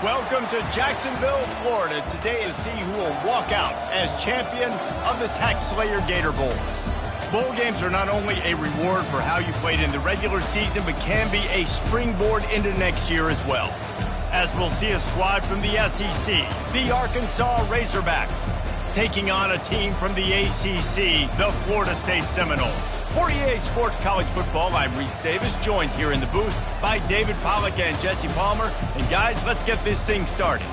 Welcome to Jacksonville, Florida. Today to see who will walk out as champion of the Tax Slayer Gator Bowl. Bowl games are not only a reward for how you played in the regular season, but can be a springboard into next year as well. As we'll see a squad from the SEC, the Arkansas Razorbacks, taking on a team from the ACC, the Florida State Seminoles. For EA Sports College Football, I'm Reese Davis, joined here in the booth by David Pollack and Jesse Palmer. And guys, let's get this thing started.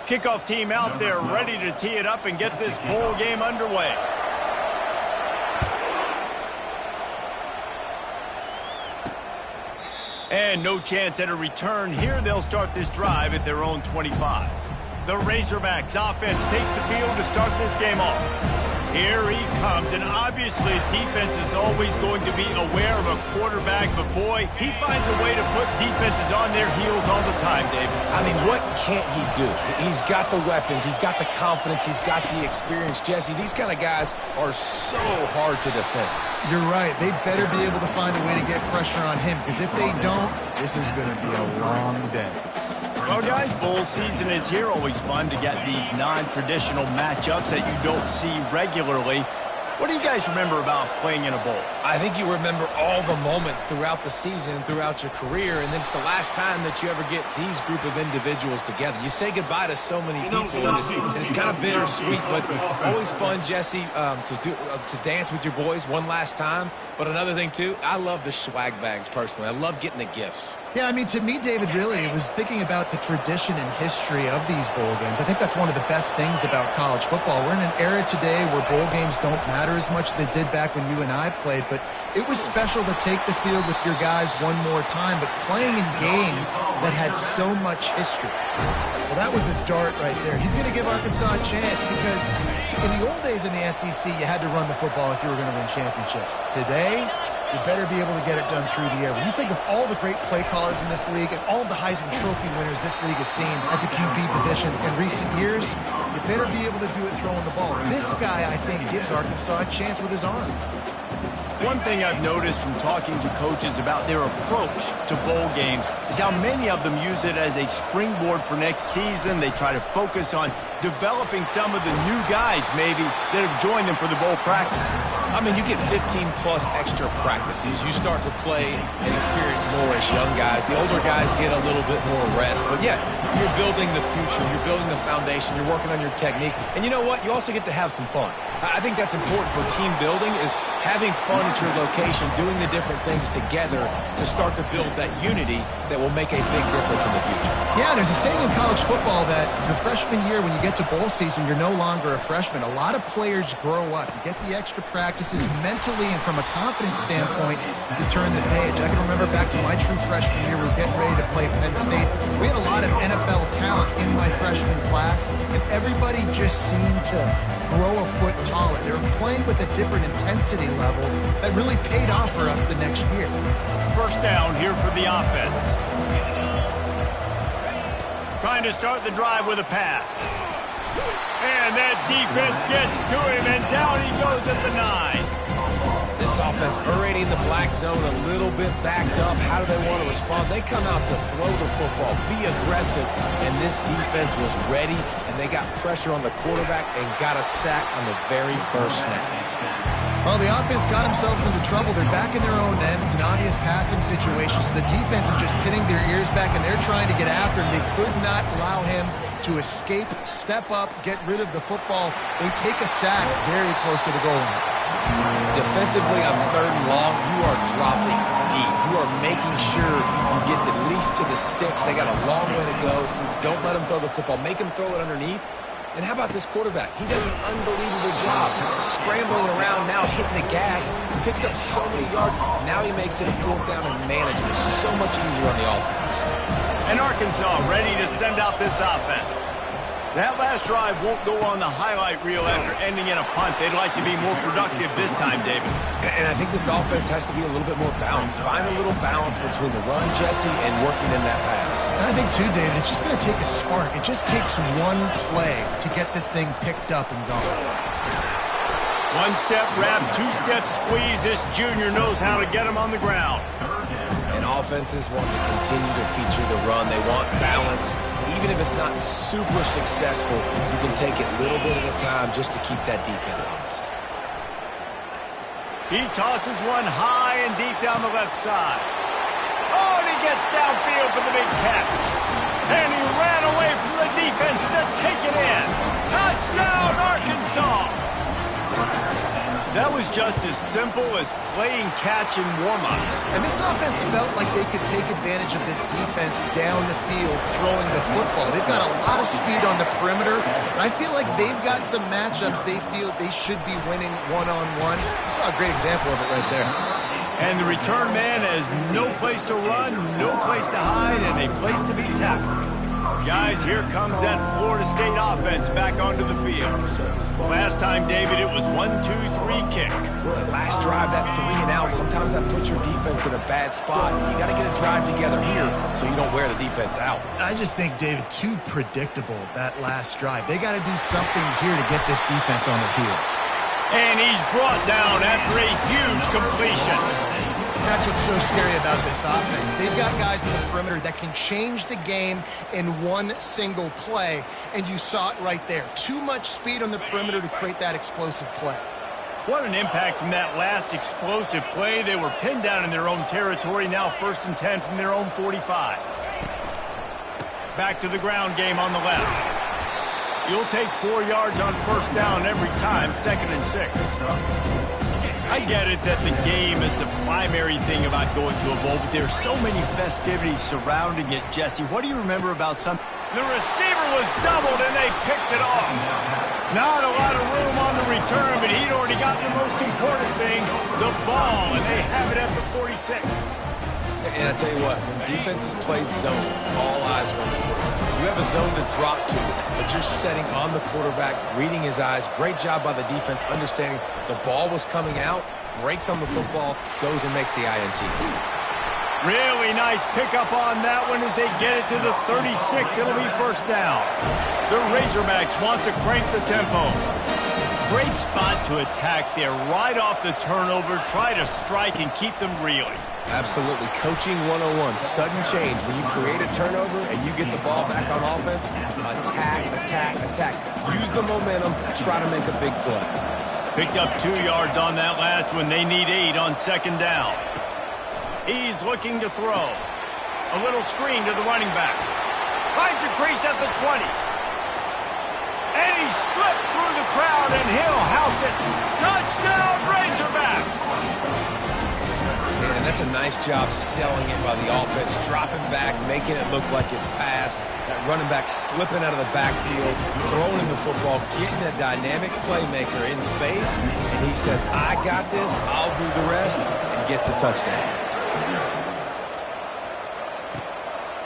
Kickoff team out there ready to tee it up and get this bowl game underway. And no chance at a return here. They'll start this drive at their own 25. The Razorbacks offense takes the field to start this game off. Here he comes, and obviously defense is always going to be aware of a quarterback, but boy, he finds a way to put defenses on their heels all the time, David. I mean, what can't he do? He's got the weapons, he's got the confidence, he's got the experience. Jesse, these kind of guys are so hard to defend. You're right. They better be able to find a way to get pressure on him, because if they don't, this is going to be a long day. Well, guys, bowl season is here. Always fun to get these non-traditional matchups that you don't see regularly. What do you guys remember about playing in a bowl? I think you remember all the moments throughout the season, throughout your career, and then it's the last time that you ever get these group of individuals together. You say goodbye to so many people, and it's kind of bittersweet, but always fun, Jesse, to dance with your boys one last time. But another thing, too, I love the swag bags, personally. I love getting the gifts. Yeah, I mean, to me, David, really, it was thinking about the tradition and history of these bowl games. I think that's one of the best things about college football. We're in an era today where bowl games don't matter as much as they did back when you and I played, but it was special to take the field with your guys one more time, but playing in games that had so much history. Well, that was a dart right there. He's going to give Arkansas a chance because in the old days in the SEC, you had to run the football if you were going to win championships. Today, you better be able to get it done through the air. When you think of all the great play callers in this league and all of the Heisman Trophy winners this league has seen at the QB position in recent years, you better be able to do it throwing the ball. This guy, I think, gives Arkansas a chance with his arm. One thing I've noticed from talking to coaches about their approach to bowl games is how many of them use it as a springboard for next season. They try to focus on developing some of the new guys, maybe, that have joined them for the bowl practices. I mean, you get 15-plus extra practices. You start to play and experience more as young guys. The older guys get a little bit more rest. But, yeah, you're building the future. You're building the foundation. You're working on your technique. And you know what? You also get to have some fun. I think that's important for team building is having fun at your location, doing the different things together to start to build that unity that will make a big difference in the future. Yeah, there's a saying in college football that your freshman year, when you get to bowl season, you're no longer a freshman. A lot of players grow up. You get the extra practices mentally and from a confidence standpoint, you turn the page. I can remember back to my true freshman year, we were getting ready to play Penn State. We had a lot of NFL talent in my freshman class, and everybody just seemed to grow a foot taller. They were playing with a different intensity level that really paid off for us the next year. First down here for the offense. Trying to start the drive with a pass. And that defense gets to him, and down he goes at the 9. This offense already in the black zone, a little bit backed up. How do they want to respond? They come out to throw the football, be aggressive, and this defense was ready, and they got pressure on the quarterback and got a sack on the very first snap. Well, the offense got themselves into trouble. They're back in their own end. It's an obvious passing situation, so the defense is just pinning their ears back, and they're trying to get after him. They could not allow him to escape, step up, get rid of the football. They take a sack very close to the goal line. Defensively on 3rd and long, you are dropping deep. You are making sure you get at least to the sticks. They got a long way to go. Don't let them throw the football. Make them throw it underneath. And how about this quarterback? He does an unbelievable job scrambling around, now hitting the gas, picks up so many yards. Now he makes it a 4th down and management so much easier on the offense. And Arkansas ready to send out this offense. That last drive won't go on the highlight reel after ending in a punt. They'd like to be more productive this time, David. And I think this offense has to be a little bit more balanced. Find a little balance between the run, Jesse, and working in that pass. And I think, too, David, it's just going to take a spark. It just takes one play to get this thing picked up and going. One-step wrap, two-step squeeze. This junior knows how to get him on the ground. And offenses want to continue to feature the run. They want balance. Even if it's not super successful, you can take it little bit at a time just to keep that defense honest. He tosses one high and deep down the left side. Oh, and he gets downfield for the big catch. And he ran away from the defense to take it in. Touchdown, Arkansas! That was just as simple as playing catch in warm-ups. And this offense felt like they could take advantage of this defense down the field throwing the football. They've got a lot of speed on the perimeter, and I feel like they've got some matchups they feel they should be winning one-on-one. You saw a great example of it right there. And the return man has no place to run, no place to hide, and a place to be tackled. Guys, here comes that Florida State offense back onto the field. Last time, David, it was 1-2-3 kick. That last drive, that 3 and out, sometimes that puts your defense in a bad spot. You got to get a drive together here so you don't wear the defense out. I just think, David, too predictable, that last drive. They got to do something here to get this defense on their heels. And he's brought down after a huge completion. That's what's so scary about this offense. They've got guys in the perimeter that can change the game in one single play, and you saw it right there. Too much speed on the perimeter to create that explosive play. What an impact from that last explosive play. They were pinned down in their own territory, now 1st and 10 from their own 45. Back to the ground game on the left. You'll take 4 yards on 1st down every time, 2nd and 6. I get it that the game is the primary thing about going to a bowl, but there's so many festivities surrounding it, Jesse. What do you remember about some? The receiver was doubled, and they picked it off. Not a lot of room on the return, but he'd already gotten the most important thing, the ball, and they have it at the 46. And I tell you what, when defenses play zone, all eyes are on the quarterback. You have a zone to drop to, but you're setting on the quarterback, reading his eyes. Great job by the defense, understanding the ball was coming out, breaks on the football, goes and makes the INT. Really nice pickup on that one as they get it to the 36. It'll be 1st down. The Razorbacks want to crank the tempo. Great spot to attack there. Right off the turnover, try to strike and keep them reeling. Absolutely. Coaching 101. Sudden change. When you create a turnover and you get the ball back on offense, attack, attack, attack. Use the momentum. Try to make a big play. Picked up 2 yards on that last one. They need 8 on 2nd down. He's looking to throw. A little screen to the running back. Finds a crease at the 20. And he slipped through the crowd, and he'll house it. Touchdown, Razorbacks! Man, that's a nice job selling it by the offense, dropping back, making it look like it's pass. That running back slipping out of the backfield, throwing him the football, getting a dynamic playmaker in space, and he says, I got this, I'll do the rest, and gets the touchdown.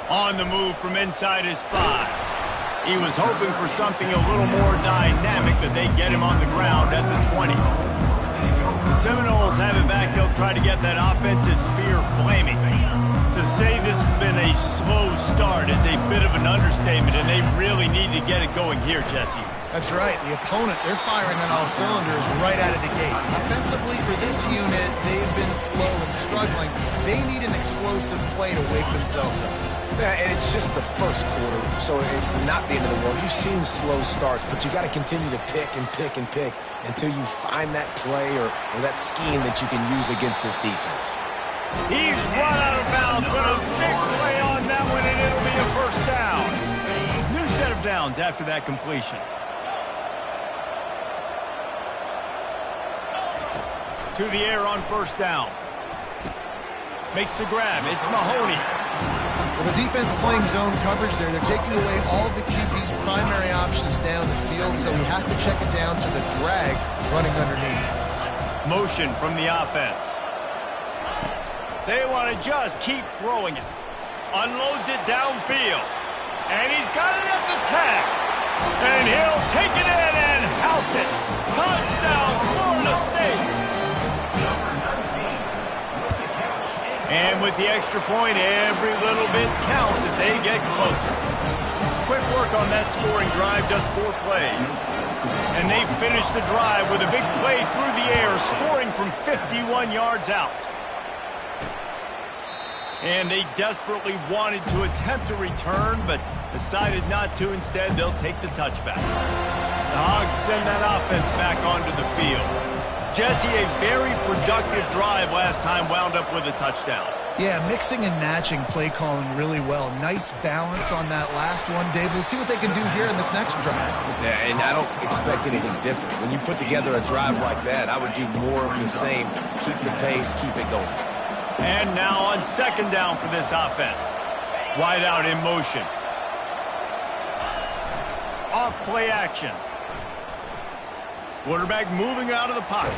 On the move from inside his 5. He was hoping for something a little more dynamic, but they get him on the ground at the 20. The Seminoles have it back. They'll try to get that offensive spear flaming. To say this has been a slow start is a bit of an understatement, and they really need to get it going here, Jesse. That's right. The opponent, they're firing on all cylinders right out of the gate. Offensively, for this unit, they've been slow and struggling. They need an explosive play to wake themselves up. Yeah, and it's just the 1st quarter, so it's not the end of the world. You've seen slow starts, but you got to continue to pick and pick and pick until you find that play or that scheme that you can use against this defense. He's run out of bounds, but a big play on that one, and it'll be a 1st down. New set of downs after that completion. To the air on 1st down. Makes the grab. It's Mahoney. Well, the defense playing zone coverage there. They're taking away all of the QB's primary options down the field, so he has to check it down to the drag running underneath. Motion from the offense. They want to just keep throwing it. Unloads it downfield. And he's got it at the tag. with the extra point, every little bit counts as they get closer. Quick work on that scoring drive, just 4 plays. And they finish the drive with a big play through the air, scoring from 51 yards out. And they desperately wanted to attempt a return, but decided not to. Instead, they'll take the touchback. The Hogs send that offense back onto the field. Jesse, a very productive drive last time, wound up with a touchdown. Yeah, mixing and matching play calling really well. Nice balance on that last one, Dave. Let's see what they can do here in this next drive. Yeah, and I don't expect anything different. When you put together a drive like that, I would do more of the same. Keep the pace, keep it going. And now on second down for this offense. Wide out in motion. Off play action. Quarterback moving out of the pocket.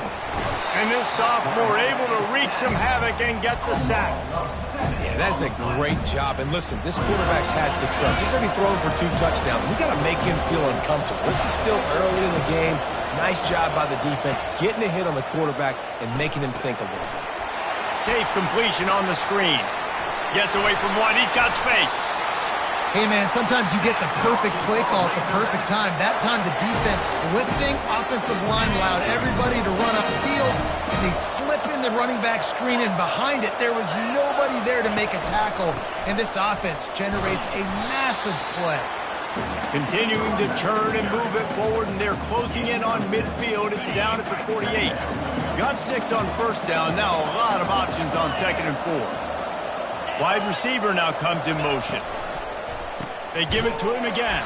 And this sophomore able to wreak some havoc and get the sack. Yeah, that's a great job. And listen, this quarterback's had success. He's already thrown for 2 touchdowns. We got to make him feel uncomfortable. This is still early in the game. Nice job by the defense, getting a hit on the quarterback and making him think a little bit. Safe completion on the screen. Gets away from one. He's got space. Hey, man, sometimes you get the perfect play call at the perfect time. That time the defense blitzing, offensive line allowed everybody to run upfield, and they slip in the running back screen, and behind it there was nobody there to make a tackle, and this offense generates a massive play. Continuing to turn and move it forward, and they're closing in on midfield. It's down at the 48. Got 6 on first down. Now a lot of options on second and 4. Wide receiver now comes in motion. They give it to him again.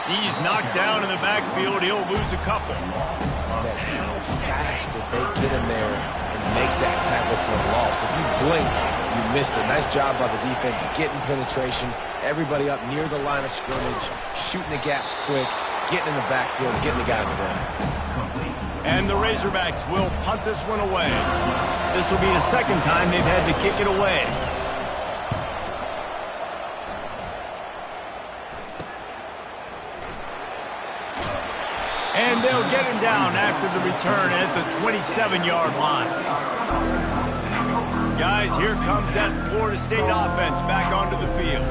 He's knocked down in the backfield. He'll lose a couple. Man, how fast did they get in there and make that tackle for a loss? If you blinked, you missed it. Nice job by the defense getting penetration. Everybody up near the line of scrimmage, shooting the gaps quick, getting in the backfield, getting the guy in the ground. And the Razorbacks will punt this one away. This will be the second time they've had to kick it away. And they'll get him down after the return at the 27-yard line. Guys, here comes that Florida State offense back onto the field.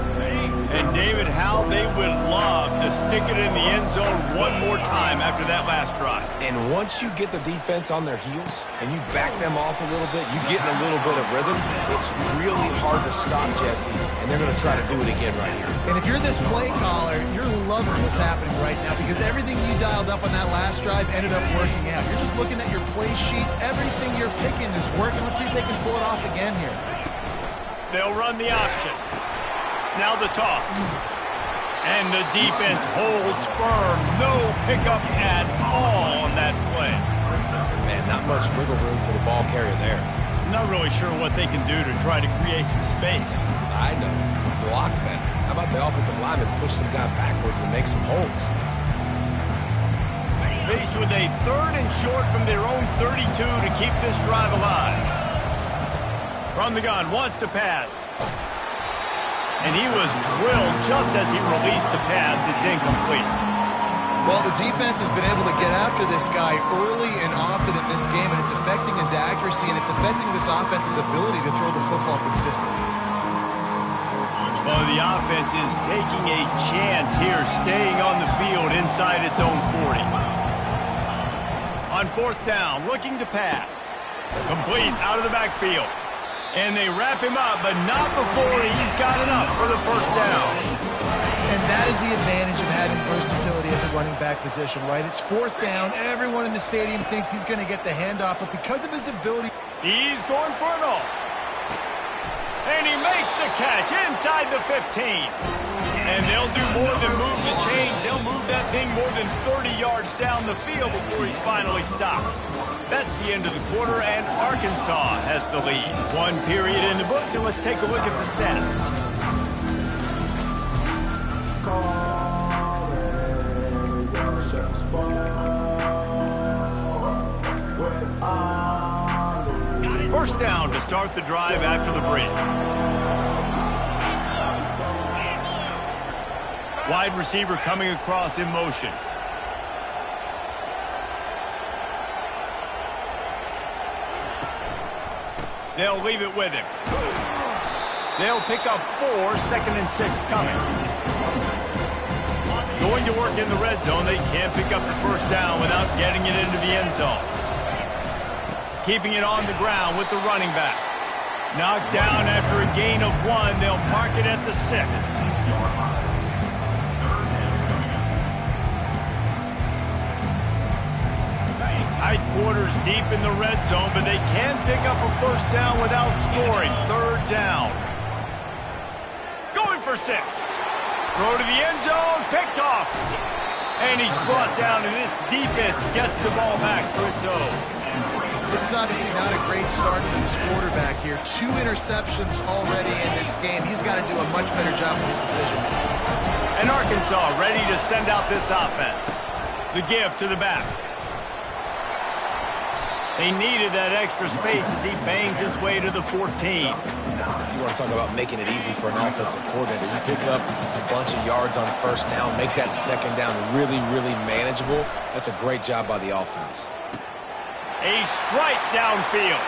And David, how they would love to stick it in the end zone one more time after that last drive. And once you get the defense on their heels and you back them off a little bit, you get in a little bit of rhythm, it's really hard to stop Jesse, and they're going to try to do it again right here. And if you're this play caller, you're loving what's happening right now because everything you dialed up on that last drive ended up working out. You're just looking at your play sheet. Everything you're picking is working. Let's see if they can pull it off again here. They'll run the option. Now the toss. And the defense holds firm. No pickup at all on that play. Man, not much wiggle room for the ball carrier there. Not really sure what they can do to try to create some space. I know. Block that. How about the offensive lineman push some guy backwards and make some holes? Faced with a 3rd and short from their own 32 to keep this drive alive. From the gun, wants to pass. And he was drilled just as he released the pass. It's incomplete. Well, the defense has been able to get after this guy early and often in this game, and it's affecting his accuracy, and it's affecting this offense's ability to throw the football consistently. Well, the offense is taking a chance here, staying on the field inside its own 40. On 4th down, looking to pass. Complete out of the backfield. And they wrap him up, but not before he's got enough for the first down. And that is the advantage of having versatility at the running back position, right? It's 4th down. Everyone in the stadium thinks he's going to get the handoff, but because of his ability... He's going for it all. And he makes the catch inside the 15. And they'll do more than move the chains. They'll move that thing more than 30 yards down the field before he's finally stopped. That's the end of the quarter, and Arkansas has the lead. 1 period in the books, and let's take a look at the stats. First down to start the drive after the break. Wide receiver coming across in motion. They'll leave it with him. They'll pick up 4, 2nd and 6 coming. Going to work in the red zone. They can't pick up the first down without getting it into the end zone. Keeping it on the ground with the running back. Knocked down after a gain of 1. They'll mark it at the 6. Tight quarters deep in the red zone, but they can pick up a first down without scoring. 3rd down. Going for 6. Throw to the end zone, picked off. And he's brought down, and this defense gets the ball back for its own. This is obviously not a great start for this quarterback here. 2 interceptions already in this game. He's got to do a much better job with his decision. And Arkansas ready to send out this offense. The give to the back. They needed that extra space as he bangs his way to the 14. If you want to talk about making it easy for an offensive coordinator, you pick up a bunch of yards on first down, make that second down really, really manageable. That's a great job by the offense. A strike downfield.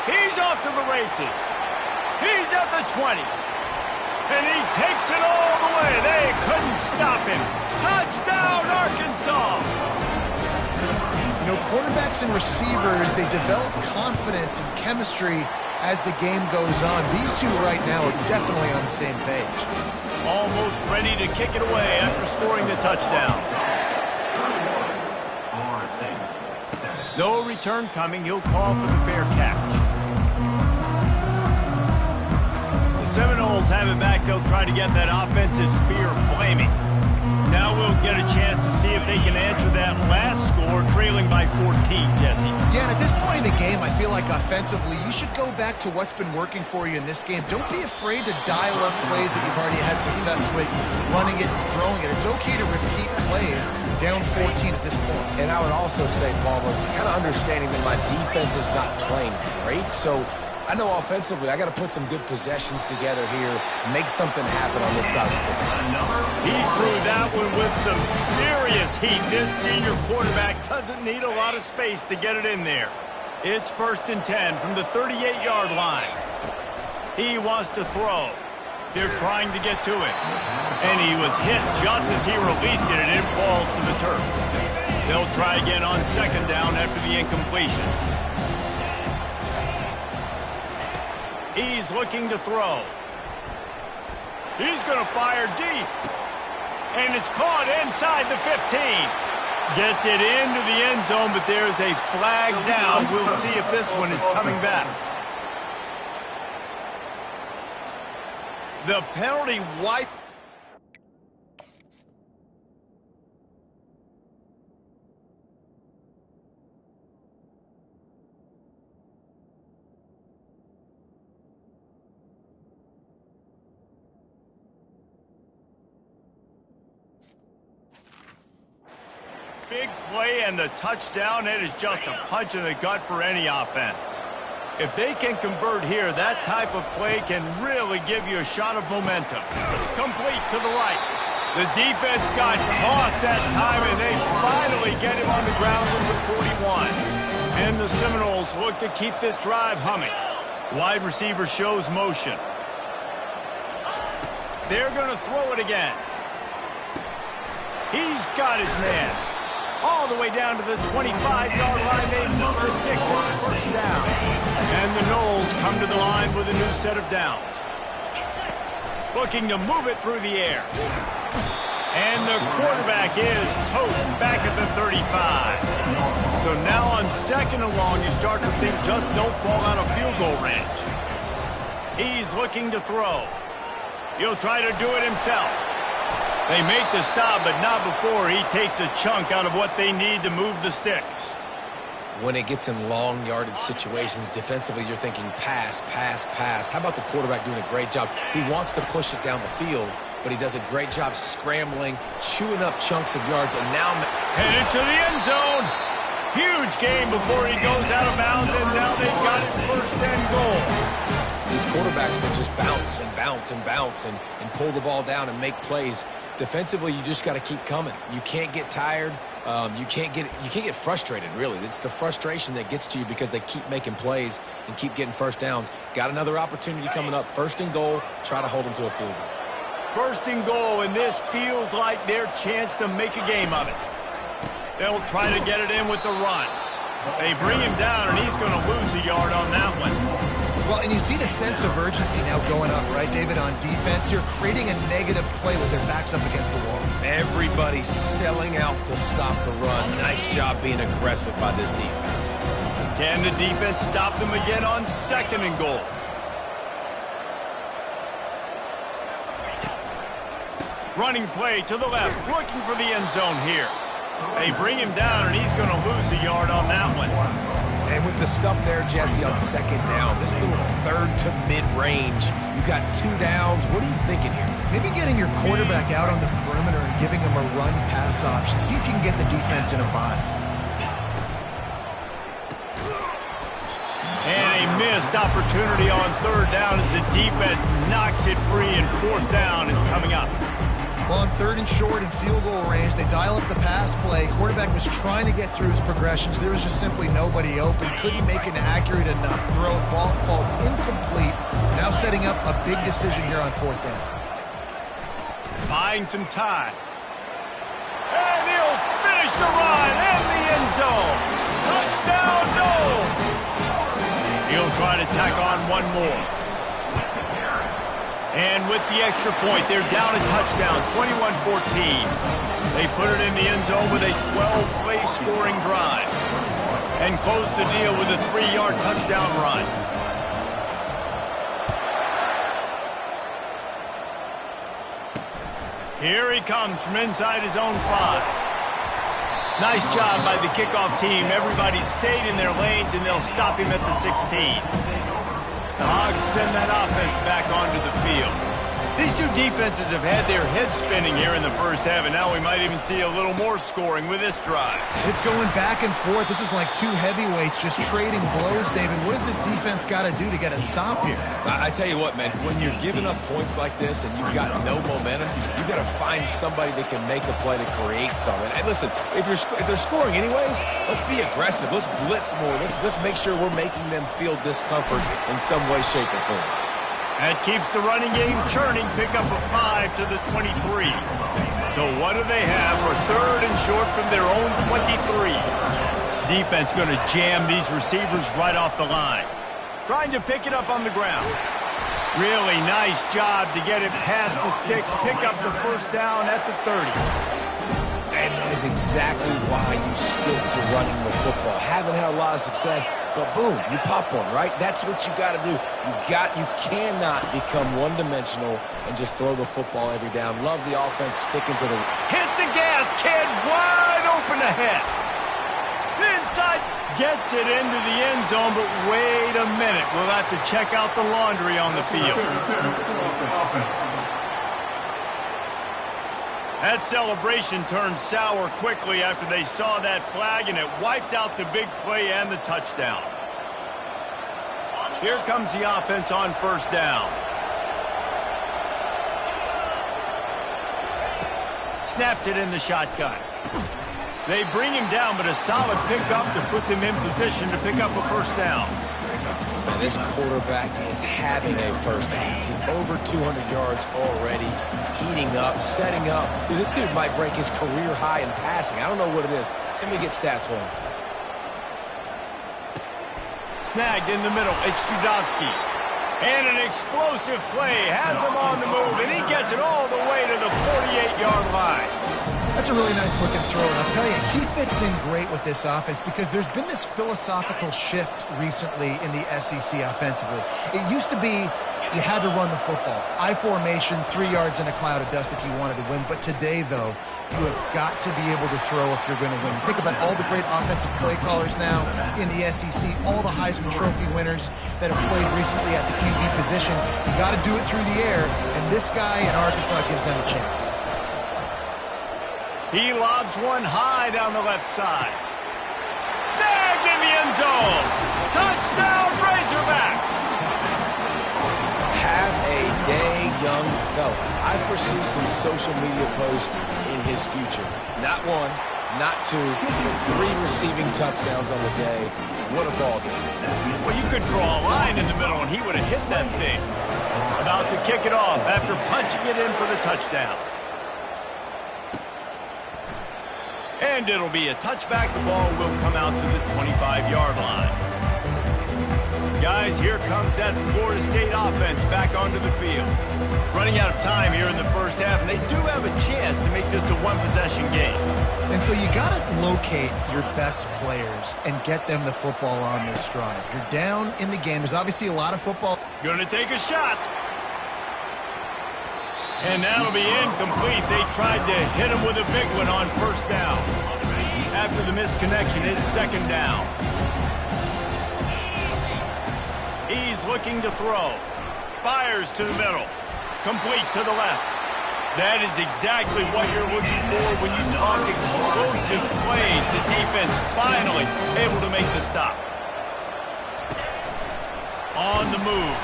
He's off to the races. He's at the 20. And he takes it all the way. They couldn't stop him. Touchdown, Arkansas! You know, quarterbacks and receivers, they develop confidence and chemistry as the game goes on. These two right now are definitely on the same page. Almost ready to kick it away after scoring the touchdown. No return coming. He'll call for the fair catch. The Seminoles have it back. They'll try to get that offensive spear flaming. Now we'll get a chance to see if they can answer that last score, trailing by 14, Jesse. Yeah, and at this point in the game, I feel like offensively, you should go back to what's been working for you in this game. Don't be afraid to dial up plays that you've already had success with, running it and throwing it. It's okay to repeat plays down 14 at this point. And I would also say, Palmer, kind of understanding that my defense is not playing great, so I know offensively I got to put some good possessions together here, make something happen on this side of the football. He threw that one with some serious heat. This senior quarterback doesn't need a lot of space to get it in there. It's 1st and 10 from the 38-yard line. He wants to throw. They're trying to get to it. And he was hit just as he released it, and it falls to the turf. They'll try again on 2nd down after the incompletion. He's looking to throw. He's going to fire deep. And it's caught inside the 15. Gets it into the end zone, but there's a flag down. We'll see if this one is coming back. The penalty wipe. Big play and the touchdown. It is just a punch in the gut for any offense. If they can convert here, that type of play can really give you a shot of momentum. Complete to the right. The defense got caught that time, and they finally get him on the ground with the 41. And the Seminoles look to keep this drive humming. Wide receiver shows motion. They're going to throw it again. He's got his man. All the way down to the 25-yard line. They move the sticks on the first down. And the Noles come to the line with a new set of downs. Looking to move it through the air. And the quarterback is toast back at the 35. So now on 2nd and long, you start to think just don't fall out of field goal range. He's looking to throw. He'll try to do it himself. They make the stop, but not before he takes a chunk out of what they need to move the sticks. When it gets in long yardage situations, defensively you're thinking pass, pass, pass. How about the quarterback doing a great job? He wants to push it down the field, but he does a great job scrambling, chewing up chunks of yards, and now headed to the end zone. Huge game before he goes out of bounds, and now they've got it 1st and goal. These quarterbacks that just bounce and bounce and bounce and pull the ball down and make plays Defensively, you just got to keep coming. You can't get tired. You can't get frustrated, really. It's the frustration that gets to you because they keep making plays and keep getting first downs. Got another opportunity coming up. First and goal, try to hold them to a field goal. First and goal, and this feels like their chance to make a game of it. They'll try to get it in with the run. They bring him down, and he's going to lose a yard on that one. Well, and you see the sense of urgency now going up, right, David, on defense. You're creating a negative play with their backs up against the wall. Everybody's selling out to stop the run. Nice job being aggressive by this defense. Can the defense stop them again on second and goal? Running play to the left, looking for the end zone here. They bring him down, and he's going to lose a yard on that one. And with the stuff there, Jesse, on second down, this little third to mid-range, you got 2 downs. What are you thinking here? Maybe getting your quarterback out on the perimeter and giving him a run-pass option. See if you can get the defense in a bind. And a missed opportunity on third down as the defense knocks it free, and fourth down is coming up. Well, on third and short and field goal range, they dial up the pass play. Quarterback was trying to get through his progressions. There was just simply nobody open. Couldn't make an accurate enough throw. Ball falls incomplete. Now setting up a big decision here on fourth down. Buying some time. And he'll finish the run in the end zone. Touchdown, no! He'll try to tack on one more. And with the extra point, they're down a touchdown, 21-14. They put it in the end zone with a 12-play scoring drive and close the deal with a 3-yard touchdown run. Here he comes from inside his own 5. Nice job by the kickoff team. Everybody stayed in their lanes, and they'll stop him at the 16. The Hogs send that offense back onto the field. These two defenses have had their heads spinning here in the first half, and now we might even see a little more scoring with this drive. It's going back and forth. This is like two heavyweights just trading blows, David. What does this defense got to do to get a stop here? I tell you what, man, when you're giving up points like this and you've got no momentum, you've got to find somebody that can make a play to create something. And listen, if they're scoring anyways, let's be aggressive. Let's blitz more. Let's make sure we're making them feel discomfort in some way, shape, or form. That keeps the running game churning. Pick up a 5 to the 23. So what do they have for third and short from their own 23? Defense going to jam these receivers right off the line. Trying to pick it up on the ground. Really nice job to get it past the sticks. Pick up the first down at the 30. And that is exactly why you stick to running the football. Haven't had a lot of success, but boom, you pop one, right? That's what you got to do. You cannot become one-dimensional and just throw the football every down. Love the offense sticking to the... Hit the gas, kid! Wide open ahead. Inside, gets it into the end zone, but wait a minute. We'll have to check out the laundry on the field. That celebration turned sour quickly after they saw that flag, and it wiped out the big play and the touchdown. Here comes the offense on first down. Snapped it in the shotgun. They bring him down, but a solid pickup to put them in position to pick up a first down. And this quarterback is having a first down. He's over 200 yards already, heating up, setting up. Dude, this dude might break his career high in passing. I don't know what it is. Somebody get stats for him. Snagged in the middle. It's Judowski. And an explosive play has him on the move, and he gets it all the way to the 48-yard line. That's a really nice looking throw, and I'll tell you, he fits in great with this offense because there's been this philosophical shift recently in the SEC offensively. It used to be you had to run the football. I formation, 3 yards in a cloud of dust if you wanted to win. But today, though, you have got to be able to throw if you're going to win. Think about all the great offensive play callers now in the SEC, all the Heisman Trophy winners that have played recently at the QB position. You got to do it through the air, and this guy in Arkansas gives them a chance. He lobs one high down the left side. Snagged in the end zone. Touchdown, Razorbacks. Have a day young fella. I foresee some social media posts in his future. Not one, not two, but 3 receiving touchdowns on the day. What a ball game. Well, you could draw a line in the middle, and he would have hit that thing. About to kick it off after punching it in for the touchdown. And it'll be a touchback. The ball will come out to the 25-yard line. Guys, here comes that Florida State offense back onto the field. Running out of time here in the first half, and they do have a chance to make this a one-possession game. And so you got to locate your best players and get them the football on this drive. You're down in the game. There's obviously a lot of football. Gonna take a shot. And that'll be incomplete. They tried to hit him with a big one on first down. After the misconnection, it's second down. He's looking to throw. Fires to the middle. Complete to the left. That is exactly what you're looking for when you talk explosive plays. The defense finally able to make the stop. On the move.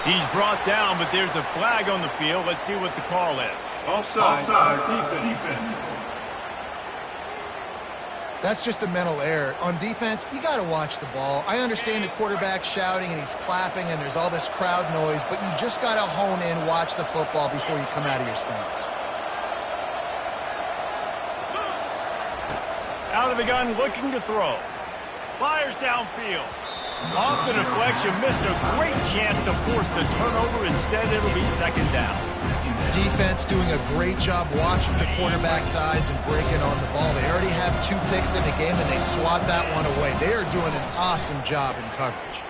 He's brought down, but there's a flag on the field. Let's see what the call is. Offside, defense. That's just a mental error. On defense, you got to watch the ball. I understand the quarterback shouting and he's clapping and there's all this crowd noise, but you just got to hone in, watch the football before you come out of your stance. Out of the gun, looking to throw. Fires downfield. Off the deflection, missed a great chance to force the turnover. Instead, it'll be second down. Defense doing a great job watching the quarterback's eyes and breaking on the ball. They already have 2 picks in the game, and they swat that one away. They are doing an awesome job in coverage.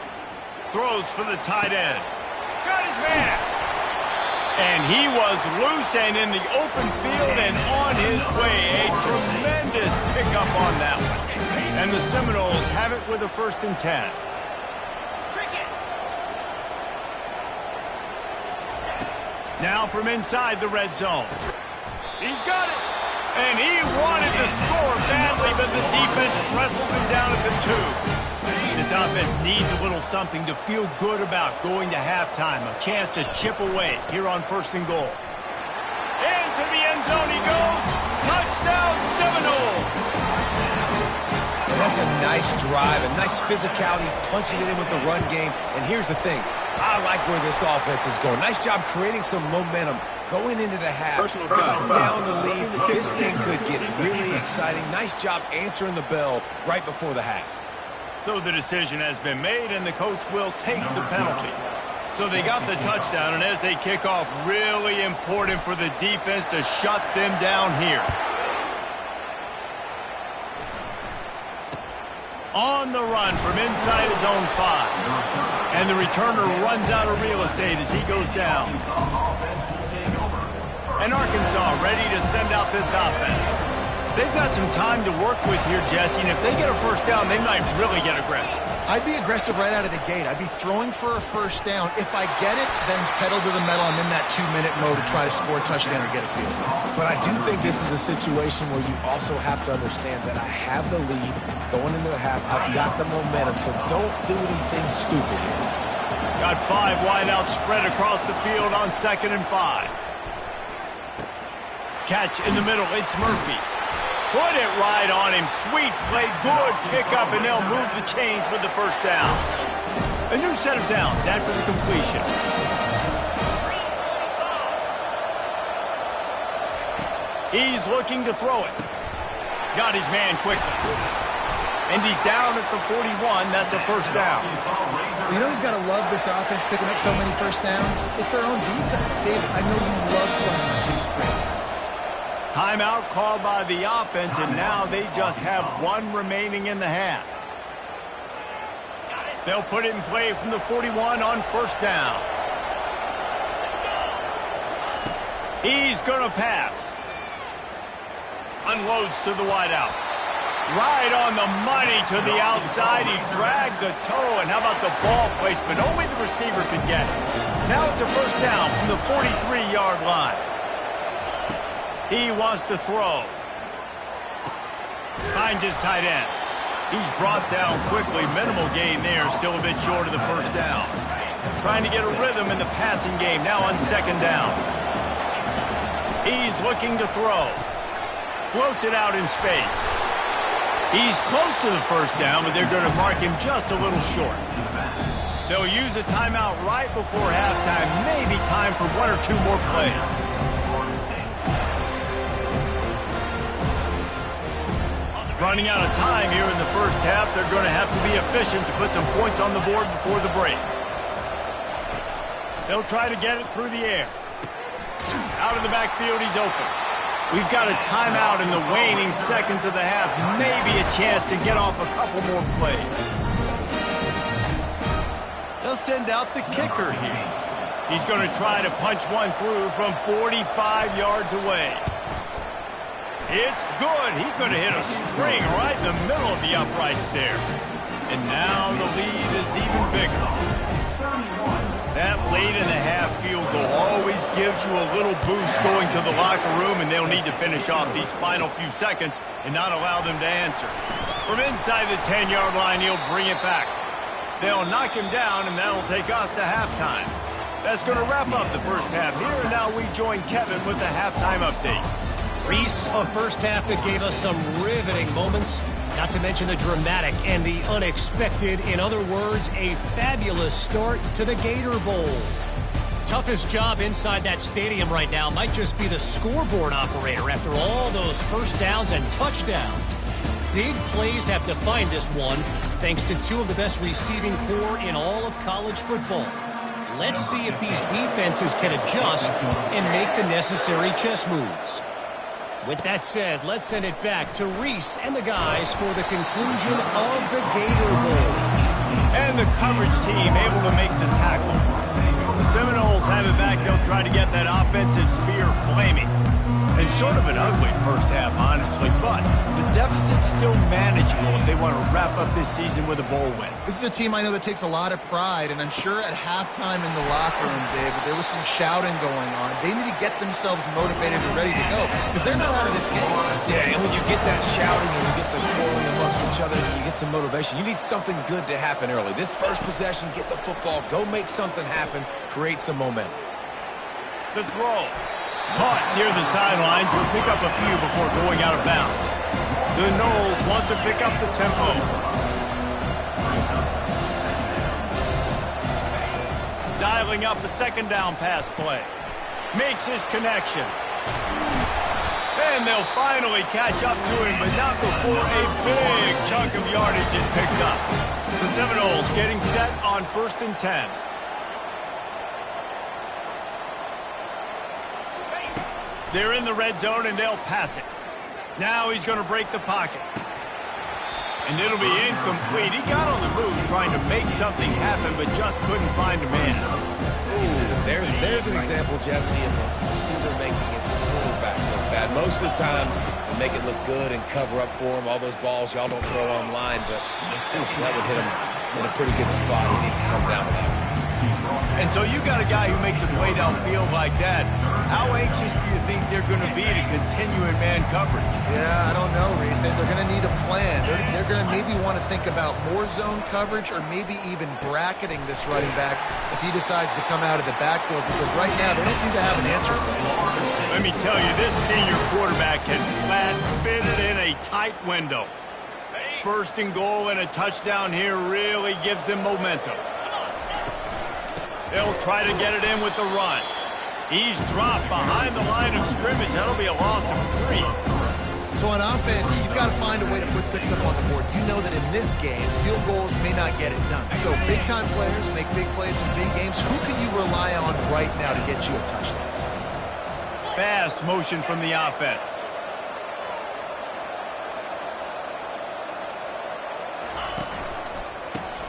Throws for the tight end. Got his man. And he was loose and in the open field and on his way. A tremendous pickup on that one. And the Seminoles have it with a 1st and 10. Now from inside the red zone. He's got it. And he wanted to score badly, but the defense wrestles him down at the 2. This offense needs a little something to feel good about going to halftime. A chance to chip away here on 1st and goal. Into the end zone he goes. Touchdown Seminoles. And that's a nice drive, a nice physicality, punching it in with the run game. And here's the thing. I like where this offense is going. Nice job creating some momentum going into the half. Cutting down the lead. This thing could get really exciting. Nice job answering the bell right before the half. So the decision has been made, and the coach will take the penalty. So they got the touchdown, and as they kick off, really important for the defense to shut them down here. On the run from inside his own 5. And the returner runs out of real estate as he goes down. And Arkansas ready to send out this offense. They've got some time to work with here, Jesse, and if they get a 1st down, they might really get aggressive. I'd be aggressive right out of the gate. I'd be throwing for a 1st down. If I get it, then it's pedal to the metal. I'm in that 2-minute mode to try to score a touchdown or get a field goal. But I do think this is a situation where you also have to understand that I have the lead going into the half. I've got the momentum, so don't do anything stupid here. Got 5 wideouts spread across the field on 2nd and 5. Catch in the middle, it's Murphy. Put it right on him. Sweet play, good pickup, and they'll move the chains with the 1st down. A new set of downs after the completion. He's looking to throw it. Got his man quickly. And he's down at the 41. That's a 1st down. You know who's got to love this offense picking up so many 1st downs? It's their own defense. David, I know you love playing on teams' great defenses. Timeout called by the offense, and now they just have 1 remaining in the half. They'll put it in play from the 41 on 1st down. He's going to pass. Unloads to the wideout. Right on the money to the outside. He dragged the toe, and how about the ball placement? Only the receiver could get it. Now it's a 1st down from the 43-yard line. He wants to throw. Finds his tight end. He's brought down quickly. Minimal gain there. Still a bit short of the first down. Trying to get a rhythm in the passing game. Now on second down. He's looking to throw. Floats it out in space. He's close to the first down, but they're going to mark him just a little short. They'll use a timeout right before halftime. Maybe time for one or two more plays. Running out of time here in the first half. They're going to have to be efficient to put some points on the board before the break. They'll try to get it through the air. Out of the backfield, he's open. We've got a timeout in the waning seconds of the half. Maybe a chance to get off a couple more plays. They'll send out the kicker here. He's going to try to punch one through from 45 yards away. It's good. He could have hit a string right in the middle of the uprights there. And now the lead is even bigger. That late in the half field goal always gives you a little boost going to the locker room, and they'll need to finish off these final few seconds and not allow them to answer. From inside the 10-yard line, he'll bring it back. They'll knock him down, and that'll take us to halftime. That's going to wrap up the first half here, and now we join Kevin with the halftime update. Reese, a first half that gave us some riveting moments, not to mention the dramatic and the unexpected. In other words, a fabulous start to the Gator Bowl. Toughest job inside that stadium right now might just be the scoreboard operator after all those first downs and touchdowns. Big plays have defined this one, thanks to two of the best receiving corps in all of college football. Let's see if these defenses can adjust and make the necessary chess moves. With that said, let's send it back to Reese and the guys for the conclusion of the Gator Bowl. And the coverage team able to make the tackle. The Seminoles have it back. They'll try to get that offensive spear flaming. And sort of an ugly first half, honestly, but the deficit's still manageable if they want to wrap up this season with a bowl win. This is a team I know that takes a lot of pride, and I'm sure at halftime in the locker room, David, there was some shouting going on. They need to get themselves motivated and ready to go, because they're not out of this game. Yeah, and when you get that shouting and you get the quarreling amongst each other and you get some motivation, you need something good to happen early. This first possession, get the football, go make something happen, create some momentum. The throw. Caught near the sidelines. Will pick up a few before going out of bounds. The Noles want to pick up the tempo. Dialing up a second down pass play. Makes his connection. And they'll finally catch up to him, but not before a big chunk of yardage is picked up. The Seminoles getting set on 1st and 10. They're in the red zone, and they'll pass it. Now he's going to break the pocket. And it'll be incomplete. He got on the move trying to make something happen, but just couldn't find a man. Ooh, there's an example, Jesse, of the receiver making his quarterback look bad. Most of the time, they make it look good and cover up for him. All those balls y'all don't throw online, but that would hit him in a pretty good spot. He needs to come down with that one. And so you got a guy who makes a play downfield like that. How anxious do you think they're going to be to continue in man coverage? Yeah, I don't know, Reese. They're going to need a plan. They're going to maybe want to think about more zone coverage or maybe even bracketing this running back if he decides to come out of the backfield, because right now they don't seem to have an answer for him. Let me tell you, this senior quarterback can flat fit it in a tight window. 1st and goal and a touchdown here really gives them momentum. They'll try to get it in with the run. He's dropped behind the line of scrimmage. That'll be a loss of 3. So on offense, you've got to find a way to put 6 up on the board. You know that in this game, field goals may not get it done. So big-time players make big plays in big games. Who can you rely on right now to get you a touchdown? Fast motion from the offense.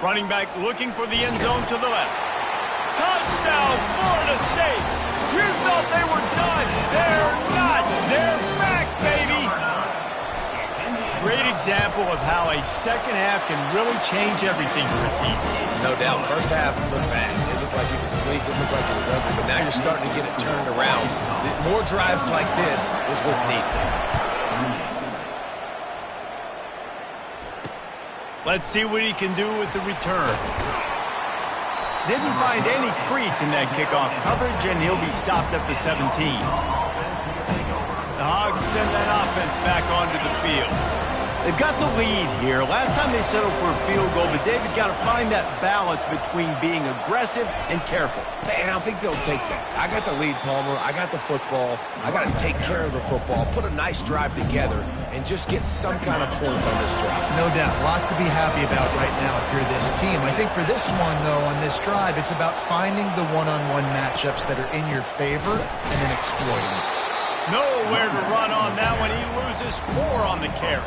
Running back looking for the end zone to the left. Touchdown, Florida State! You thought they were done. They're not. They're back, baby! Great example of how a second half can really change everything for a team. No doubt. First half looked bad. It looked like it was weak. It looked like it was ugly. But now you're starting to get it turned around. More drives like this is what's needed. Let's see what he can do with the return. Didn't find any crease in that kickoff coverage, and he'll be stopped at the 17. The Hogs send that offense back onto the field. They've got the lead here. Last time they settled for a field goal, but David got to find that balance between being aggressive and careful. And I think they'll take that. I got the lead, Palmer. I got the football. I got to take care of the football, put a nice drive together, and just get some kind of points on this drive. No doubt. Lots to be happy about right now if you're this team. I think for this one, though, on this drive, it's about finding the one-on-one matchups that are in your favor and then exploiting it. Nowhere to run on that one. He loses 4 on the carry.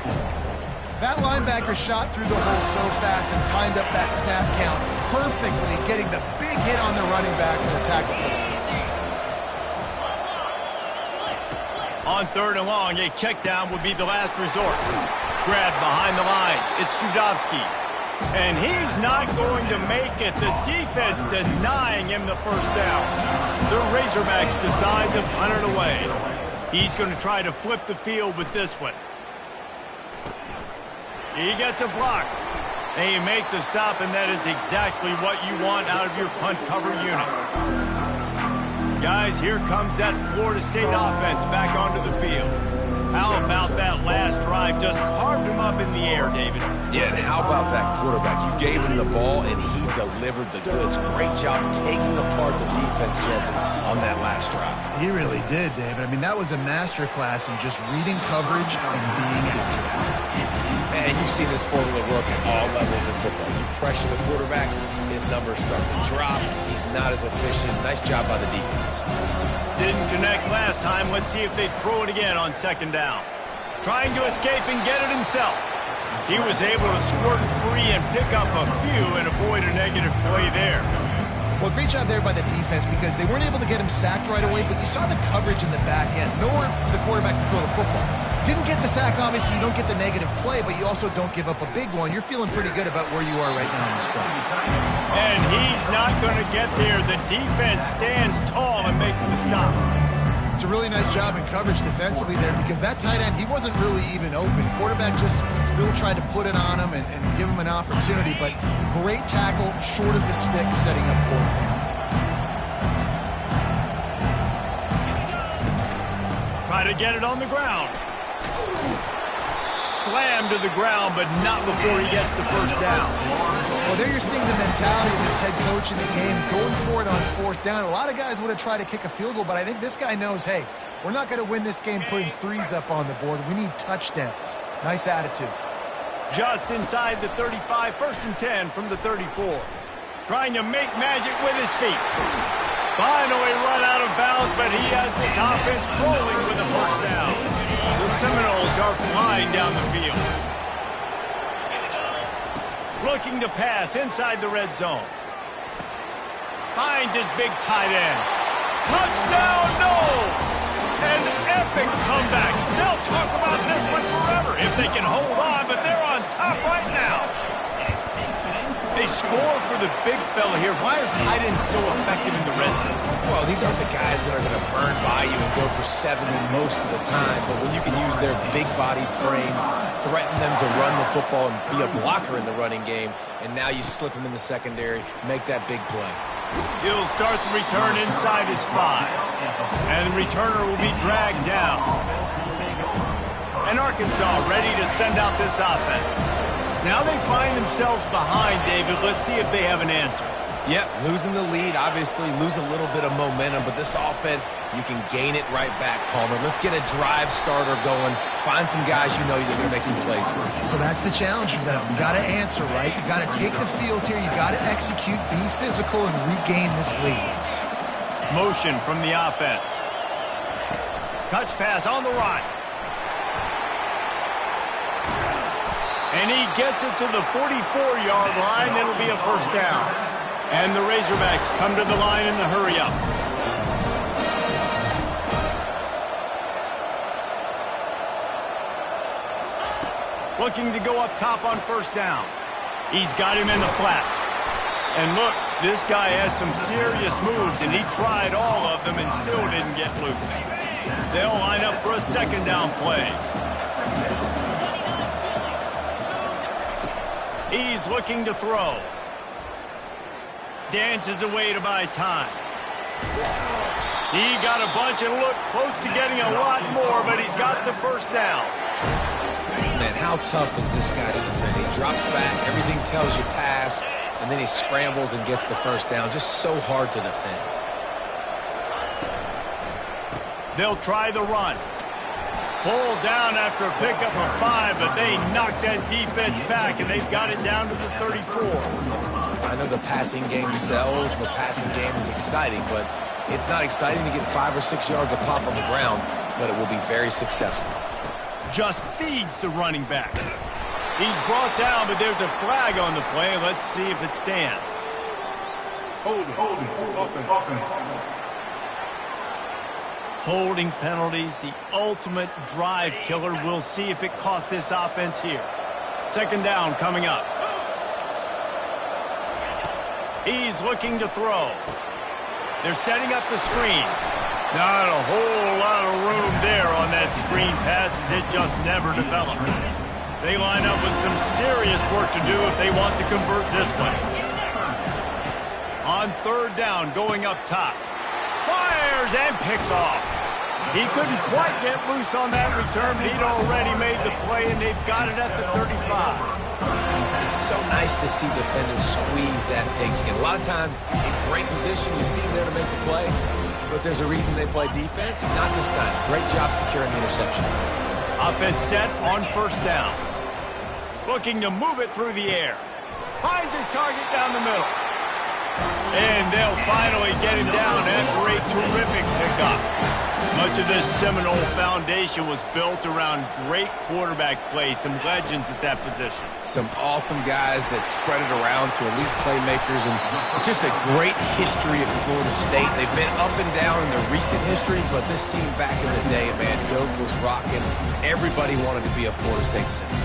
That linebacker shot through the hole so fast and timed up that snap count perfectly, getting the big hit on the running back for a tackle for loss. On 3rd and long, a check down would be the last resort. Grab behind the line. It's Trudovsky. And he's not going to make it. The defense denying him the first down. The Razorbacks decide to punt it away. He's going to try to flip the field with this one. He gets a block. They make the stop, and that is exactly what you want out of your punt cover unit. Guys, here comes that Florida State offense back onto the field. How about that last drive? Just carved him up in the air, David. Yeah, and how about that quarterback? You gave him the ball, and he delivered the goods. Great job taking apart the defense, Jesse, on that last drive. He really did, David. I mean, that was a masterclass in just reading coverage and being accurate. And you see this formula work at all levels of football. You pressure the quarterback, his numbers start to drop. He's not as efficient. Nice job by the defense. Didn't connect last time. Let's see if they throw it again on 2nd down. Trying to escape and get it himself. He was able to squirt free and pick up a few and avoid a negative play there. Well, great job there by the defense because they weren't able to get him sacked right away, but you saw the coverage in the back end. Nowhere for the quarterback to throw the football. Didn't get the sack, obviously. You don't get the negative play, but you also don't give up a big one. You're feeling pretty good about where you are right now in this drive. And he's not going to get there. The defense stands tall and makes the stop. It's a really nice job in coverage defensively there because that tight end, he wasn't really even open. Quarterback just still tried to put it on him and give him an opportunity, but great tackle short of the stick setting up 4th down. Try to get it on the ground. Slammed to the ground, but not before he gets the first down. Well, there you're seeing the mentality of this head coach in the game, going for it on 4th down. A lot of guys would have tried to kick a field goal, but I think this guy knows, hey, we're not going to win this game putting 3s up on the board. We need touchdowns. Nice attitude. Just inside the 35, 1st and 10 from the 34. Trying to make magic with his feet. Finally run out of bounds, but he has this offense rolling with a first down. The Seminoles are flying down the field. Looking to pass inside the red zone. Finds his big tight end. Touchdown, no! An epic comeback. They'll talk about this one forever if they can hold on, but they're on top right now. They score for the big fella here. Why are tight ends so effective in the red zone? Well, these aren't the guys that are going to burn by you and go for 70 most of the time, but when you can use their big-bodied frames, threaten them to run the football and be a blocker in the running game, and now you slip them in the secondary, make that big play. He'll start the return inside his 5, and the returner will be dragged down. And Arkansas ready to send out this offense. Now they find themselves behind, David. Let's see if they have an answer. Yep, losing the lead, obviously lose a little bit of momentum, but this offense, you can gain it right back, Palmer. Let's get a drive starter going. Find some guys you know you're going to make some plays for. So that's the challenge for them. You got to answer, right? You got to take the field here. You got to execute, be physical, and regain this lead. Motion from the offense. Touch pass on the right. And he gets it to the 44-yard line. It'll be a first down. And the Razorbacks come to the line in the hurry-up. Looking to go up top on first down. He's got him in the flat. And look, this guy has some serious moves, and he tried all of them and still didn't get loose. They'll line up for a second down play. He's looking to throw. Dances away to buy time. He got a bunch and looked close to getting a lot more, but he's got the first down. Man, how tough is this guy to defend? He drops back, everything tells you pass, and then he scrambles and gets the first down. Just so hard to defend. They'll try the run. Pulled down after a pickup of 5, but they knocked that defense back, and they've got it down to the 34. I know the passing game sells, the passing game is exciting, but it's not exciting to get 5 or 6 yards a pop on the ground, but it will be very successful. Just feeds the running back. He's brought down, but there's a flag on the play. Let's see if it stands. Holding penalties, the ultimate drive killer. We'll see if it costs this offense here. Second down coming up. He's looking to throw. They're setting up the screen. Not a whole lot of room there on that screen pass as it just never developed. They line up with some serious work to do if they want to convert this one. On third down, going up top. Fires and picked off. He couldn't quite get loose on that return, but he'd already made the play, and they've got it at the 35. It's so nice to see defenders squeeze that pigskin. A lot of times, in great position, you see them there to make the play, but there's a reason they play defense. Not this time. Great job securing the interception. Offense set on first down. Looking to move it through the air. Finds his target down the middle. And they'll finally get him down after a terrific pickup. Much of this Seminole foundation was built around great quarterback play, some legends at that position. Some awesome guys that spread it around to elite playmakers, and just a great history at Florida State. They've been up and down in their recent history, but this team back in the day, man, Doak was rocking. Everybody wanted to be a Florida State center.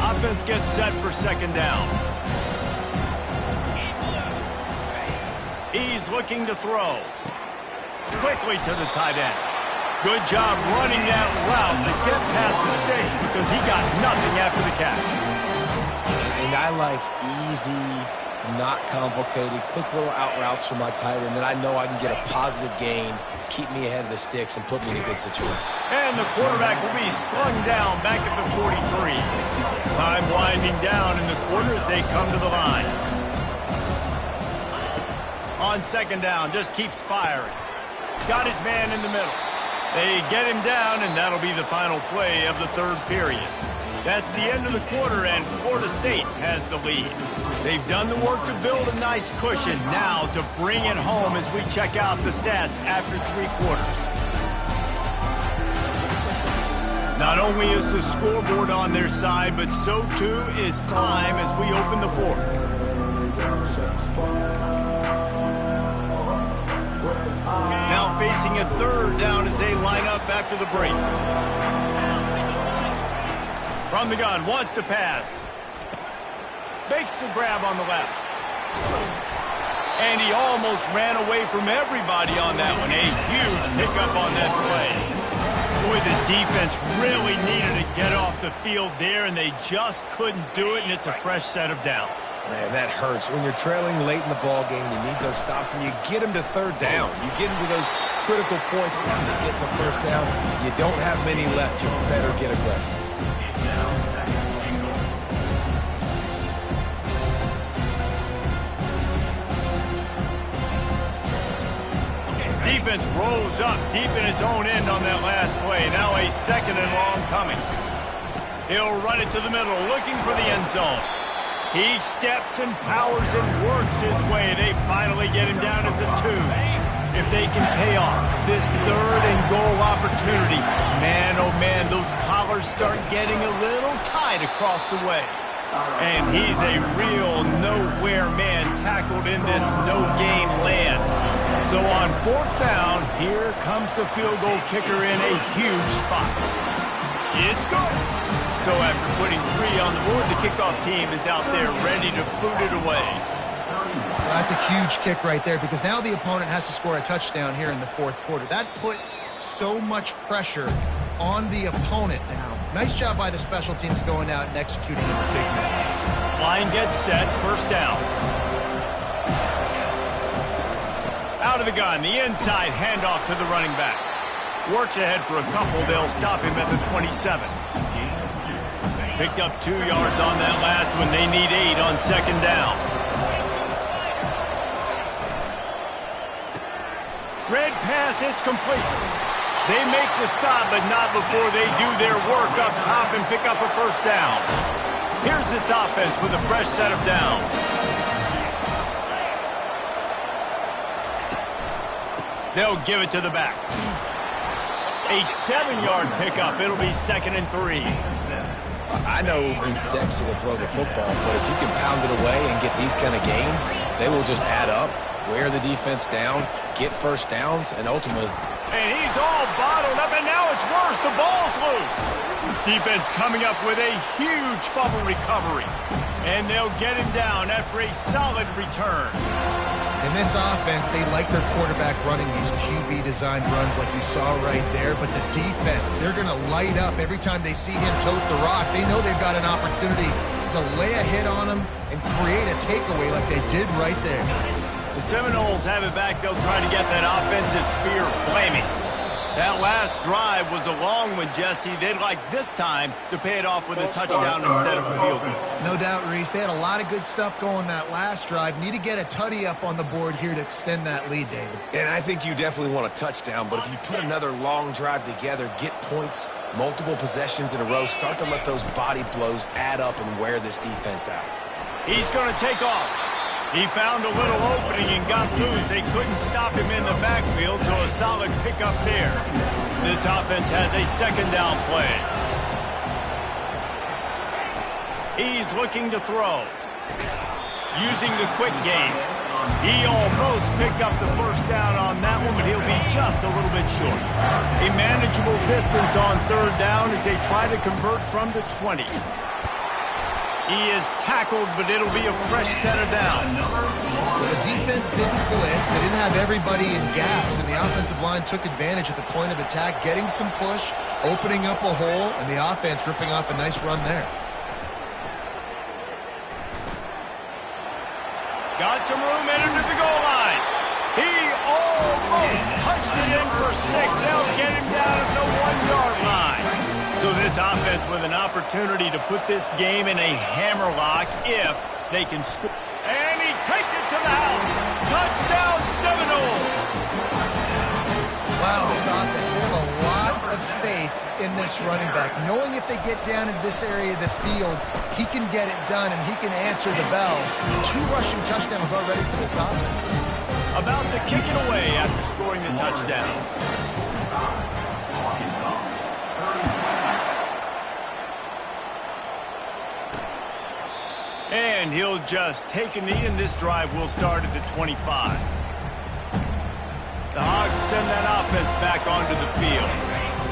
Offense gets set for second down. He's looking to throw. Quickly to the tight end. Good job running that route to get past the stakes because he got nothing after the catch. And I like easy, not complicated, quick little out routes for my tight end that I know I can get a positive gain, keep me ahead of the sticks, and put me in a good situation. And the quarterback will be slung down back at the 43. Time winding down in the quarter as they come to the line. On second down, just keeps firing. Got his man in the middle. They get him down, and that'll be the final play of the third period. That's the end of the quarter, and Florida State has the lead. They've done the work to build a nice cushion. Now to bring it home as we check out the stats after 3 quarters. Not only is the scoreboard on their side, but so too is time as we open the fourth. Now facing a third down as they line up after the break. From the gun, wants to pass. Makes the grab on the left. And he almost ran away from everybody on that one. A huge pickup on that play. Boy, the defense really needed to get off the field there, and they just couldn't do it, and it's a fresh set of downs. Man, that hurts. When you're trailing late in the ball game, you need those stops, and you get them to third down. You get into those critical points down to get the first down. You don't have many left. You better get aggressive. Defense rolls up deep in its own end on that last play. Now a second and long coming. He'll run it to the middle, looking for the end zone. He steps and powers and works his way. They finally get him down at the 2. If they can pay off this third and goal opportunity, man, oh man, those collars start getting a little tight across the way. And he's a real nowhere man tackled in this no-gain land. So on fourth down, here comes the field goal kicker in a huge spot. It's good. So after putting 3 on the board, the kickoff team is out there ready to boot it away. Well, that's a huge kick right there because now the opponent has to score a touchdown here in the fourth quarter. That put so much pressure on the opponent now. Nice job by the special teams going out and executing in the big man. Line gets set, first down. Out of the gun, the inside handoff to the running back. Works ahead for a couple, they'll stop him at the 27. Picked up 2 yards on that last one. They need 8 on second down. Red pass, it's complete. They make the stop, but not before they do their work up top and pick up a first down. Here's this offense with a fresh set of downs. They'll give it to the back. A 7-yard pickup. It'll be 2nd and 3. I know it's sexy to throw the football, but if you can pound it away and get these kind of gains, they will just add up, wear the defense down, get first downs, and ultimately... And he's all bottled up, and now it's worse. The ball's loose. Defense coming up with a huge fumble recovery. And they'll get him down after a solid return. In this offense, they like their quarterback running these QB-designed runs like you saw right there, but the defense, they're going to light up every time they see him tote the rock. They know they've got an opportunity to lay a hit on him and create a takeaway like they did right there. The Seminoles have it back. They'll try to get that offensive spear flaming. That last drive was a long one, Jesse. They'd like this time to pay it off with a touchdown instead of a field goal. No doubt, Reese. They had a lot of good stuff going that last drive. Need to get a tutty up on the board here to extend that lead, David. And I think you definitely want a touchdown, but if you put another long drive together, get points, multiple possessions in a row, start to let those body blows add up and wear this defense out. He's going to take off. He found a little opening and got loose. They couldn't stop him in the backfield, so a solid pickup there. This offense has a second down play. He's looking to throw. Using the quick game. He almost picked up the first down on that one, but he'll be just a little bit short. A manageable distance on third down as they try to convert from the 20. He is tackled, but it'll be a fresh set of downs. The defense didn't blitz. They didn't have everybody in gaps, and the offensive line took advantage at the point of attack, getting some push, opening up a hole, and the offense ripping off a nice run there. Got some room in under the goal line. He almost punched it in for 6. They'll get him down at the 1-yard line. So this offense with an opportunity to put this game in a hammerlock if they can score. And he takes it to the house. Touchdown, Seminoles. Wow, this offense, they have a lot of faith in this running back, knowing if they get down into this area of the field, he can get it done and he can answer the bell. 2 rushing touchdowns already for this offense. About to kick it away after scoring the touchdown. And he'll just take a knee, and this drive will start at the 25. The Hogs send that offense back onto the field.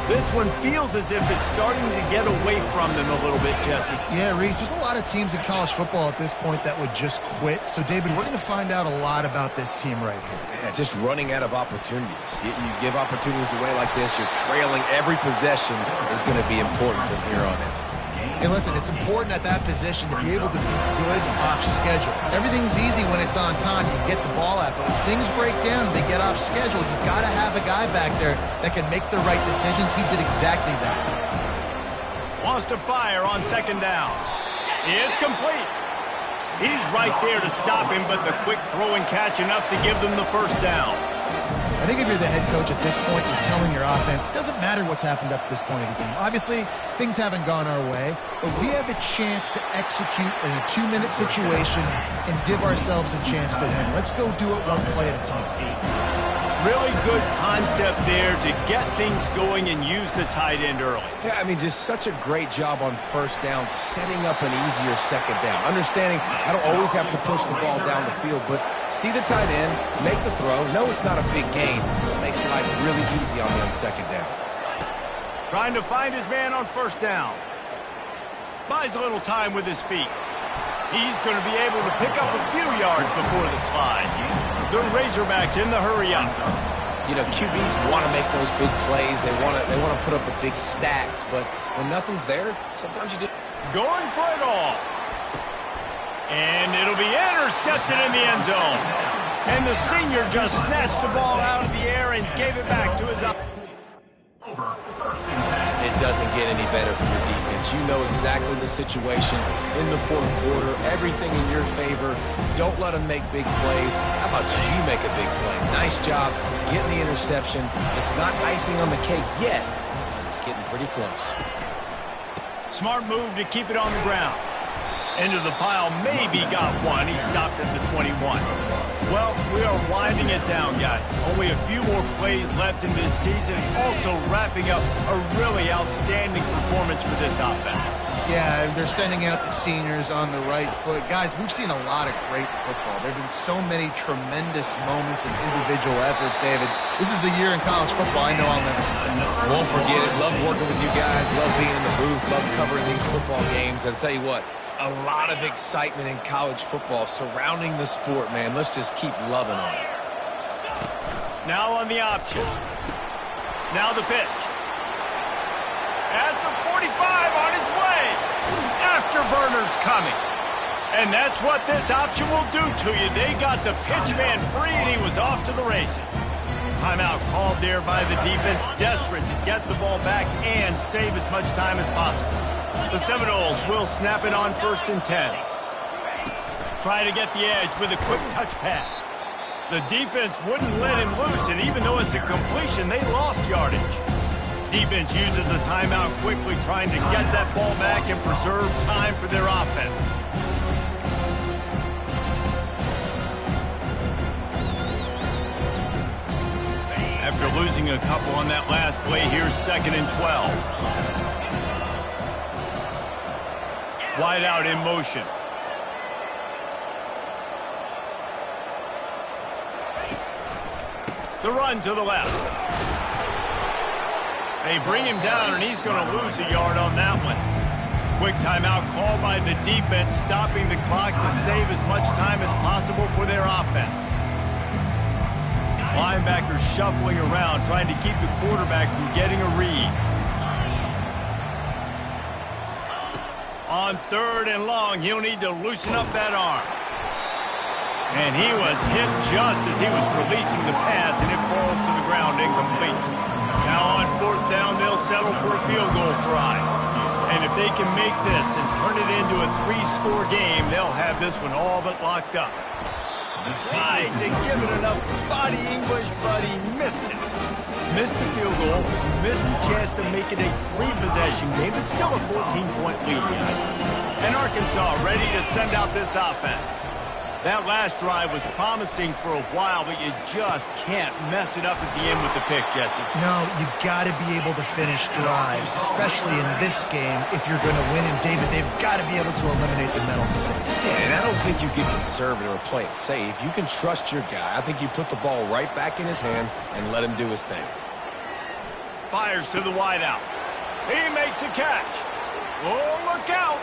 This one feels as if it's starting to get away from them a little bit, Jesse. Yeah, Reese, there's a lot of teams in college football at this point that would just quit. So, David, we're going to find out a lot about this team right here. Yeah, just running out of opportunities. You give opportunities away like this, you're trailing. Every possession is going to be important from here on out. Hey, listen, it's important at that position to be able to be good off schedule. Everything's easy when it's on time. You get the ball out. But when things break down, they get off schedule. You've got to have a guy back there that can make the right decisions. He did exactly that. Wants to fire on second down. It's complete. He's right there to stop him, but the quick throw and catch enough to give them the first down. I think if you're the head coach at this point, you're telling your offense, it doesn't matter what's happened up to this point of the game. Obviously, things haven't gone our way, but we have a chance to execute in a 2-minute situation and give ourselves a chance to win. Let's go do it one play at a time. Really good concept there to get things going and use the tight end early. Yeah, I mean, just such a great job on first down, setting up an easier second down. Understanding I don't always have to push the ball down the field, but see the tight end, make the throw. No, it's not a big gain. It makes life really easy on me on second down. Trying to find his man on first down. Buys a little time with his feet. He's going to be able to pick up a few yards before the slide. The Razorbacks in the hurry up. You know, QBs want to make those big plays. They want to put up the big stats. But when nothing's there, sometimes you just... Going for it all. And it'll be intercepted in the end zone. And the senior just snatched the ball out of the air and gave it back to his... It doesn't get any better for your defense. You know exactly the situation in the fourth quarter. Everything in your favor. Don't let them make big plays. How about you make a big play? Nice job getting the interception. It's not icing on the cake yet, but it's getting pretty close. Smart move to keep it on the ground. Into the pile, maybe got one. He stopped at the 21. Well, we are winding it down, guys. Only a few more plays left in this season. Also wrapping up a really outstanding performance for this offense. Yeah, they're sending out the seniors on the right foot. Guys, we've seen a lot of great football. There have been so many tremendous moments and individual efforts, David. This is a year in college football I know I'll never forget. Won't forget it. Love working with you guys. Love being in the booth. Love covering these football games. And I'll tell you what, a lot of excitement in college football surrounding the sport, man. Let's just keep loving on it. Now on the option. Now the pitch. At the 45 on his way. Afterburners coming. And that's what this option will do to you. They got the pitch man free and he was off to the races. Timeout called there by the defense, desperate to get the ball back and save as much time as possible. The Seminoles will snap it on 1st and 10. Try to get the edge with a quick touch pass. The defense wouldn't let him loose, and even though it's a completion, they lost yardage. Defense uses a timeout quickly, trying to get that ball back and preserve time for their offense. After losing a couple on that last play, here's 2nd and 12. Wide out in motion. The run to the left. They bring him down, and he's going to lose a yard on that one. Quick timeout called by the defense, stopping the clock to save as much time as possible for their offense. Linebackers shuffling around, trying to keep the quarterback from getting a read. On 3rd and long, he'll need to loosen up that arm. And he was hit just as he was releasing the pass, and it falls to the ground incomplete. Now on 4th down, they'll settle for a field goal try. And if they can make this and turn it into a 3-score game, they'll have this one all but locked up. Tried to give it enough body English, but he missed it. Missed the field goal, missed the chance to make it a 3-possession game, but still a 14-point lead, guys. And Arkansas ready to send out this offense. That last drive was promising for a while, but you just can't mess it up at the end with the pick, Jesse. No, you got to be able to finish drives, especially in this game if you're going to win. And, David, they've got to be able to eliminate the mental mistakes. Yeah, and I don't think you get conservative or play it safe. You can trust your guy. I think you put the ball right back in his hands and let him do his thing. Fires to the wideout. He makes a catch. Oh, look out.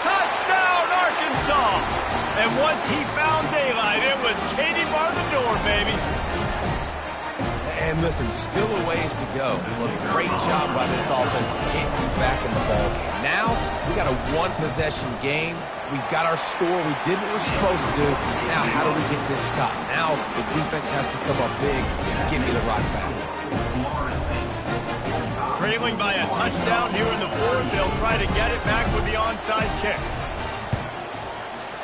Touchdown, Arkansas! And once he found daylight, it was Katie bar the door, baby. And listen, still a ways to go. Well, great job by this offense getting you back in the ball game. Now, we got a 1-possession game. We got our score. We did what we're supposed to do. Now, how do we get this stopped? Now, the defense has to come up big and give me the rock back. Trailing by a touchdown here in the 4th, they'll try to get it back with the onside kick.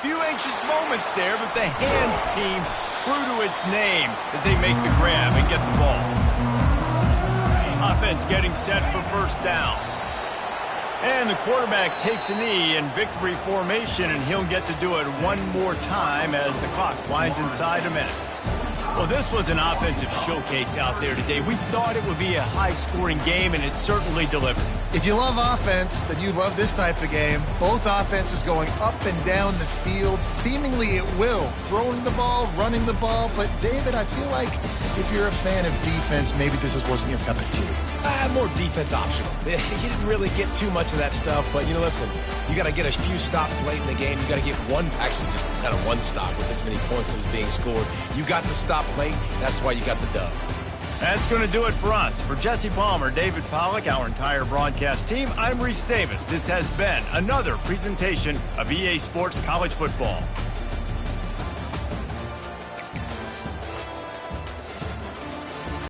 Few anxious moments there, but the hands team true to its name as they make the grab and get the ball. Offense getting set for 1st down. And the quarterback takes a knee in victory formation, and he'll get to do it one more time as the clock winds inside a minute. Well, this was an offensive showcase out there today. We thought it would be a high-scoring game, and it certainly delivered. If you love offense, then you love this type of game. Both offenses going up and down the field, seemingly at will. Throwing the ball, running the ball. But, David, I feel like if you're a fan of defense, maybe this wasn't your cup of tea. had more defense optional. He didn't really get too much of that stuff, but, listen, you got to get a few stops late in the game. You got to get actually just kind of one stop with this many points that was being scored. You got the stop late. That's why you got the dub. That's going to do it for us. For Jesse Palmer, David Pollack, our entire broadcast team, I'm Reese Davis. This has been another presentation of EA Sports College Football.